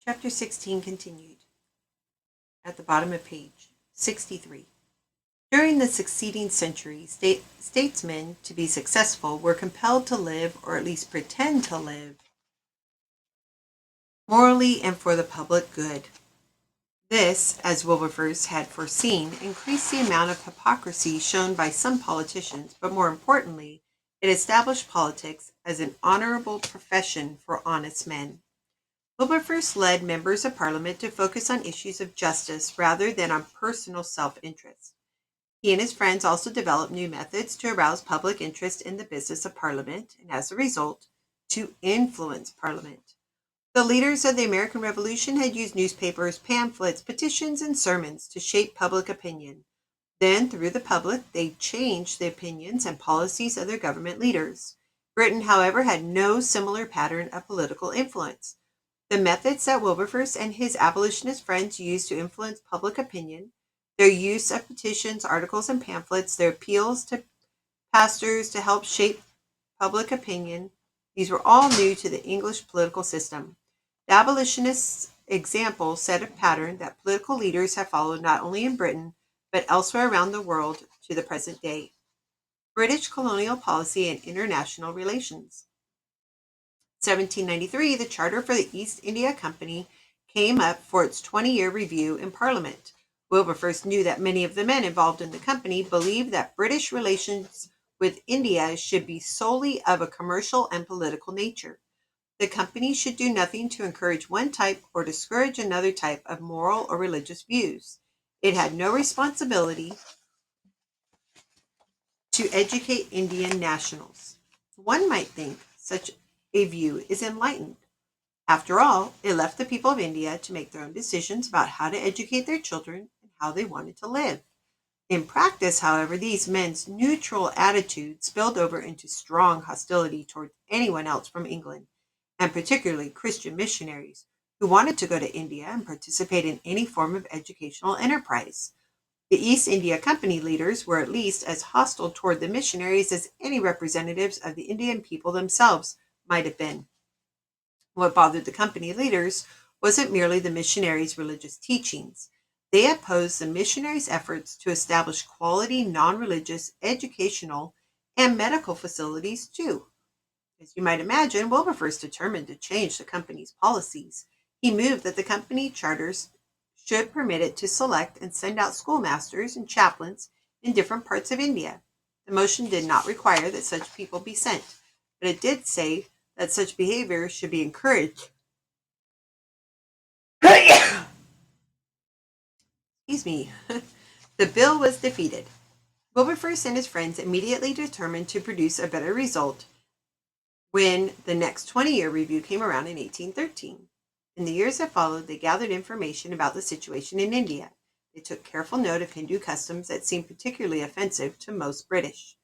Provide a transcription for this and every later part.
Chapter 16 continued. At the bottom of page 63. During the succeeding century, statesmen, to be successful, were compelled to live, or at least pretend to live, morally and for the public good. This, as Wilberforce had foreseen, increased the amount of hypocrisy shown by some politicians, but more importantly, it established politics as an honorable profession for honest men. Wilberforce led members of Parliament to focus on issues of justice rather than on personal self-interest. He and his friends also developed new methods to arouse public interest in the business of Parliament and, as a result, to influence Parliament. The leaders of the American Revolution had used newspapers, pamphlets, petitions, and sermons to shape public opinion. Then, through the public, they changed the opinions and policies of their government leaders. Britain, however, had no similar pattern of political influence. The methods that Wilberforce and his abolitionist friends used to influence public opinion, their use of petitions, articles, and pamphlets, their appeals to pastors to help shape public opinion, these were all new to the English political system. The abolitionists' example set a pattern that political leaders have followed not only in Britain, but elsewhere around the world to the present day. British colonial policy and international relations. 1793, the charter for the East India Company came up for its 20-year review in Parliament. Wilberforce knew that many of the men involved in the company believed that British relations with India should be solely of a commercial and political nature. The company should do nothing to encourage one type or discourage another type of moral or religious views. It had no responsibility to educate Indian nationals. One might think such a view is enlightened. After all, it left the people of India to make their own decisions about how to educate their children and how they wanted to live. In practice, however, these men's neutral attitude spilled over into strong hostility toward anyone else from England, and particularly Christian missionaries who wanted to go to India and participate in any form of educational enterprise. The East India Company leaders were at least as hostile toward the missionaries as any representatives of the Indian people themselves might have been. What bothered the company leaders wasn't merely the missionaries' religious teachings. They opposed the missionaries' efforts to establish quality non-religious educational and medical facilities too. As you might imagine, Wilberforce determined to change the company's policies. He moved that the company charters should permit it to select and send out schoolmasters and chaplains in different parts of India. The motion did not require that such people be sent, but it did say that such behavior should be encouraged. Excuse me. The bill was defeated. Wilberforce and his friends immediately determined to produce a better result when the next 20-year review came around in 1813. In the years that followed, they gathered information about the situation in India. They took careful note of Hindu customs that seemed particularly offensive to most British,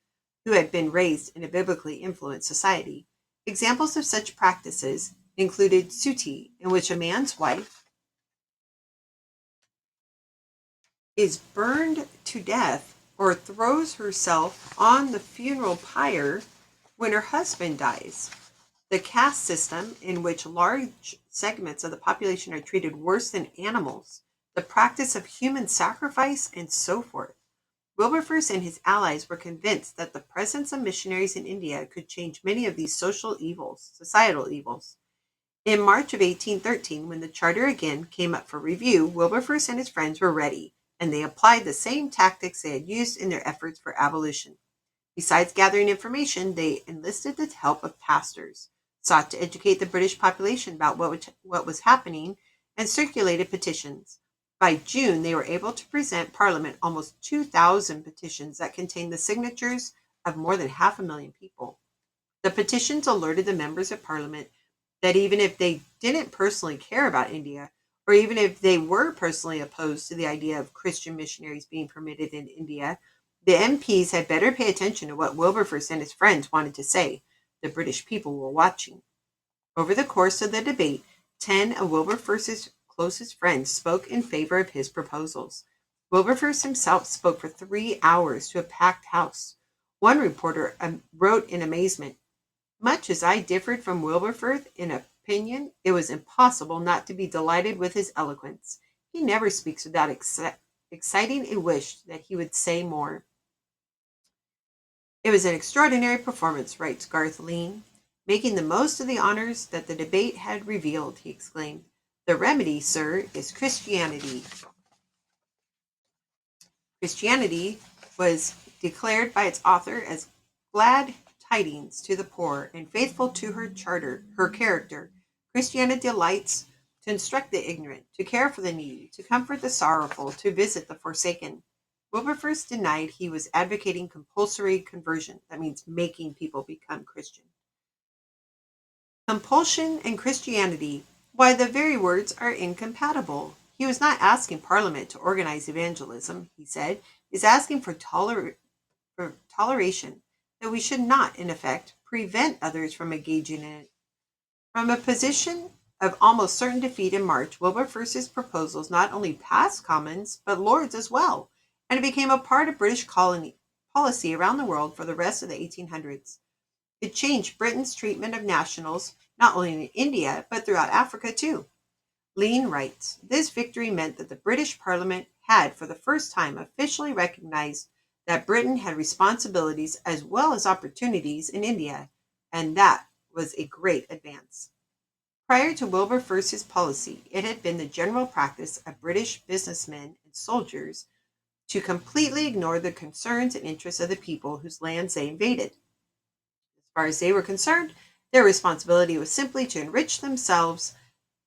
who had been raised in a biblically influenced society. Examples of such practices included suti, in which a man's wife is burned to death or throws herself on the funeral pyre when her husband dies. The caste system, in which large segments of the population are treated worse than animals, the practice of human sacrifice, and so forth. Wilberforce and his allies were convinced that the presence of missionaries in India could change many of these societal evils. In March of 1813, when the charter again came up for review, Wilberforce and his friends were ready, and they applied the same tactics they had used in their efforts for abolition. Besides gathering information, they enlisted the help of pastors, sought to educate the British population about what was happening, and circulated petitions. By June, they were able to present Parliament almost 2,000 petitions that contained the signatures of more than 500,000 people. The petitions alerted the members of Parliament that even if they didn't personally care about India, or even if they were personally opposed to the idea of Christian missionaries being permitted in India, the MPs had better pay attention to what Wilberforce and his friends wanted to say. The British people were watching. Over the course of the debate, 10 of Wilberforce's closest friends spoke in favor of his proposals. Wilberforce himself spoke for 3 hours to a packed house. One reporter wrote in amazement, "Much as I differed from Wilberforce in opinion, it was impossible not to be delighted with his eloquence. He never speaks without exciting a wish that he would say more. It was an extraordinary performance, writes Garth Lean. Making the most of the honors that the debate had revealed, he exclaimed. The remedy, sir, is Christianity. Christianity was declared by its author as glad tidings to the poor and faithful to her charter, her character. Christianity delights to instruct the ignorant, to care for the needy, to comfort the sorrowful, to visit the forsaken. Wilberforce denied he was advocating compulsory conversion. That means making people become Christian. Compulsion and Christianity, why, the very words are incompatible. He was not asking Parliament to organize evangelism, he said. He's asking for toleration, that we should not, in effect, prevent others from engaging in it. From a position of almost certain defeat in March, Wilberforce's proposals not only passed Commons, but Lords as well, and it became a part of British colony policy around the world for the rest of the 1800s. It changed Britain's treatment of nationals, not only in India, but throughout Africa too. Lean writes, this victory meant that the British Parliament had for the first time officially recognized that Britain had responsibilities as well as opportunities in India, and that was a great advance. Prior to Wilberforce's policy, it had been the general practice of British businessmen and soldiers to completely ignore the concerns and interests of the people whose lands they invaded. As far as they were concerned, their responsibility was simply to enrich themselves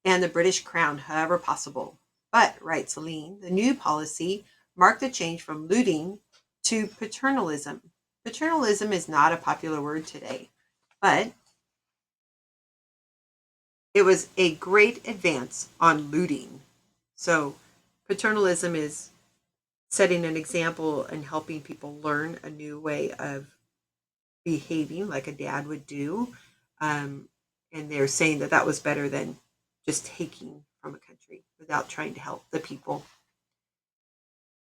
and the British crown however possible. But, writes Lean, the new policy marked a change from looting to paternalism. Paternalism is not a popular word today, but it was a great advance on looting. So, paternalism is setting an example and helping people learn a new way of behaving like a dad would do. And they're saying that that was better than just taking from a country without trying to help the people.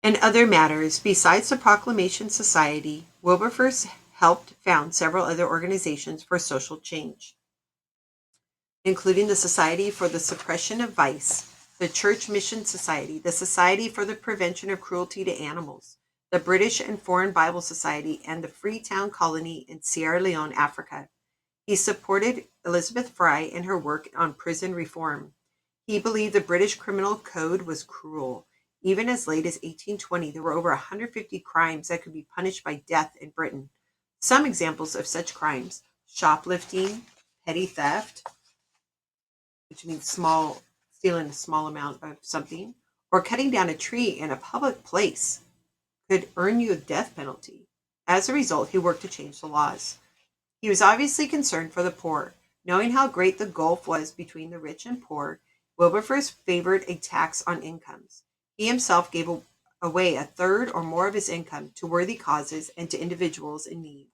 In other matters, besides the Proclamation Society, Wilberforce helped found several other organizations for social change, including the Society for the Suppression of Vice, the Church Mission Society, the Society for the Prevention of Cruelty to Animals, the British and Foreign Bible Society, and the Freetown Colony in Sierra Leone, Africa. He supported Elizabeth Fry in her work on prison reform. He believed the British criminal code was cruel. Even as late as 1820, there were over 150 crimes that could be punished by death in Britain. Some examples of such crimes: shoplifting, petty theft, which means stealing a small amount of something, or cutting down a tree in a public place could earn you a death penalty. As a result, he worked to change the laws. He was obviously concerned for the poor. Knowing how great the gulf was between the rich and poor, Wilberforce favored a tax on incomes. He himself gave away a third or more of his income to worthy causes and to individuals in need.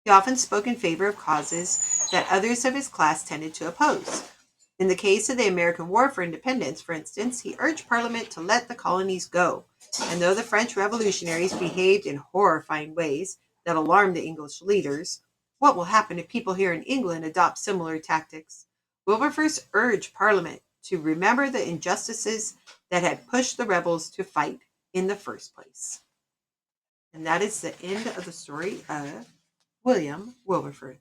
He often spoke in favor of causes that others of his class tended to oppose. In the case of the American War for Independence, for instance, he urged Parliament to let the colonies go. And though the French revolutionaries behaved in horrifying ways that alarmed the English leaders, what will happen if people here in England adopt similar tactics? Wilberforce urged Parliament to remember the injustices that had pushed the rebels to fight in the first place. And that is the end of the story of William Wilberforce.